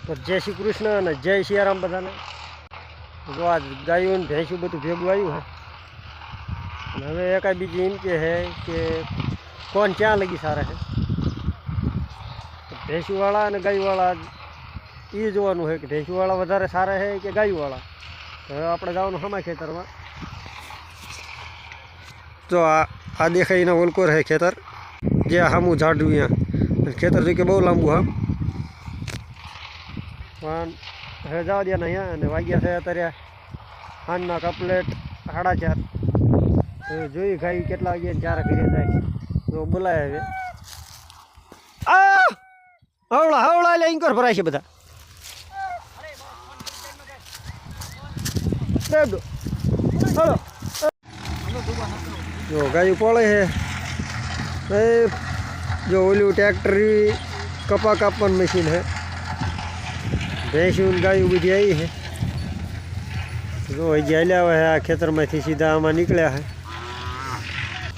તો જય શ્રી કૃષ્ણ અને જય સિયારામ બધાને. જો આ ગાયું ને ભેંસું બધું ભેગું આવ્યું હે અને હવે એકાદ બીજી એમ કે હે કે કોણ ક્યાં લગી સારા છે. ભેંસુવાળા અને ગાયવાળા એ જોવાનું છે કે ભેંસુવાળા વધારે સારા છે કે ગાયવાળા. તો હવે આપણે જવાનું હમા ખેતરમાં. જો આ દેખાય એના ઓલકોર છે ખેતર, જે સામું ઝાડું અહીંયા ખેતર જો કે બહુ લાંબુ હા. પણ હવે જવા દે ને અહીંયા અને વાગ્યા છે અત્યારે સાંજના કપલેટ 4:30. જોઈ ખાઈ કેટલા વાગ્યા ને 4 ઘરે જાય તો બોલાય. હવે હવળા હવળા એટલે ઇન્કોર ભરાય છે બધા. હલો જો ગાયું પડે છે. જો ઓલું ટ્રેક્ટરી કપા કાપવાનું મશીન છે. ભેંસું ગાયું બધી આવી છે. જો હજી હાલ્યા હોય આ ખેતરમાંથી સીધા આમાં નીકળ્યા છે.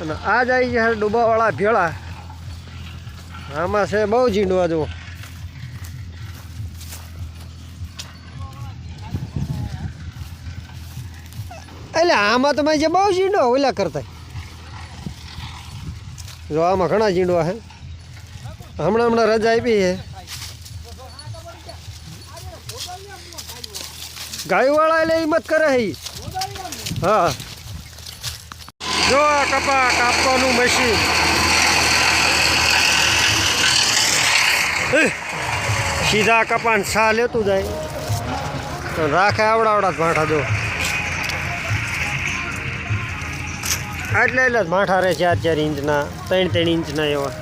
અને આ જ આવી છે ડૂબાવાળા ભેળા. આમાં છે બહુ ઝીંડવા. જુઓ એટલે આમાં તમે જે બહુ ઝીંડવા ઓલા કરતા. જો આમાં ઘણા ઝીંડવા છે. હમણાં રજા આપી છે. ગાયવાળા એટલે હિંમત કરે છે. હા જો આ કપા કાપવાનું મશીન સીધા કપાન સા લેતું જાય તો રાખે આવડા ભાંઠા. જો એટલે જ માઠા રહે 4-4 ઇંચના 3-3 ઇંચના એવા.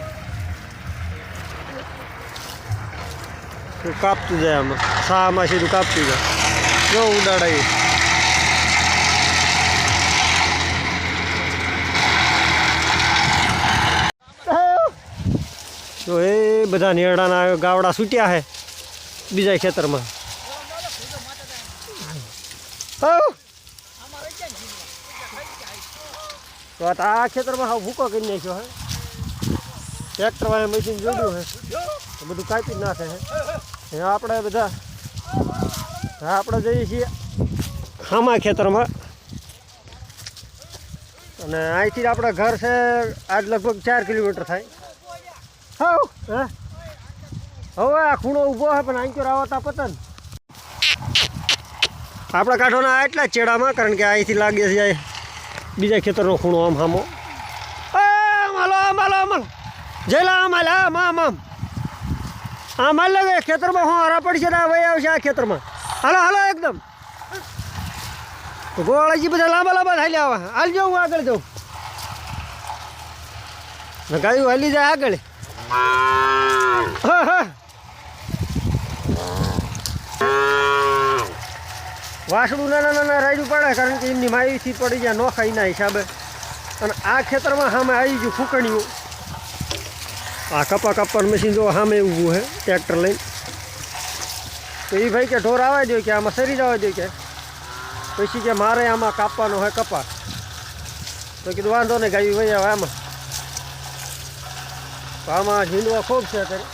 કાપતું જાય આમાં સામાં સીધું કાપતું જાય. જો ઉડાડાય તો એ બધા નેરડાના ગાવડા છૂટ્યા છે બીજા ખેતરમાં. તો આ ખેતરમાં હા ભૂકો કરી નાખ્યો હે. ટ્રેક્ટર વાળા મશીન જોડ્યું છે બધું કાપી નાખે છે. આપણે બધા આપણે જઈએ છીએ હામા ખેતરમાં. અને અહીંથી આપણા ઘર છે આજ લગભગ 4 કિલોમીટર થાય. હા હવે આ ખૂણો ઊભો છે પણ અહીં આવતા પતન આપણા કાંઠોના એટલા જ ચેડામાં, કારણ કે અહીંથી લાગે છે બીજા ખેતરનો ખૂણો આમ હામો. આમ હાલો જેલા આમ હાલ આમ હાલ લાગે ખેતરમાં. હું હરા પડશે ને વહી આવશે આ ખેતરમાં. હાલો એકદમ ગોળાજી બધા લાંબા હાલ્યા આવે. હાલ જાઉં આગળ જાઉં. ગાયું હાલી જાય આગળ. વાસણું નાના રાયડું પડે, કારણ કે એમની માહિતી પડી જાય નોખા એના હિસાબે. અને આ ખેતરમાં સામે આવી ગયું ફૂકણીયું. આ કપા કાપવાનું મશીન જો સામે ઊભું છે ટ્રેક્ટર લઈને. તો એ ભાઈ કે ઢોર આવવા દો કે આમાં સરી જવા દો કે. પછી કે મારે આમાં કાપવાનો હોય કપા. તો કીધું વાંધો નહીં ગાયું ભાઈ આવે આમાં. તો આમાં ઝીંડવા ખૂબ છે અત્યારે.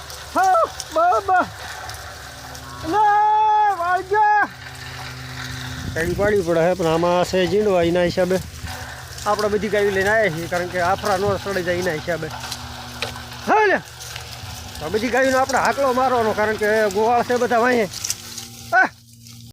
કાઢી પાડવી પડે છે પણ આમાં છે ઝીંડવા. એના હિસાબે આપણે બધી ગાયું લઈને આવ્યા છીએ, કારણ કે આફરા નો સડી જાય એના હિસાબે. હા ને તો બધી ગાયોનો આપણે હાકલો મારવાનો, કારણ કે ગોવાળ છે બધા વાંહે.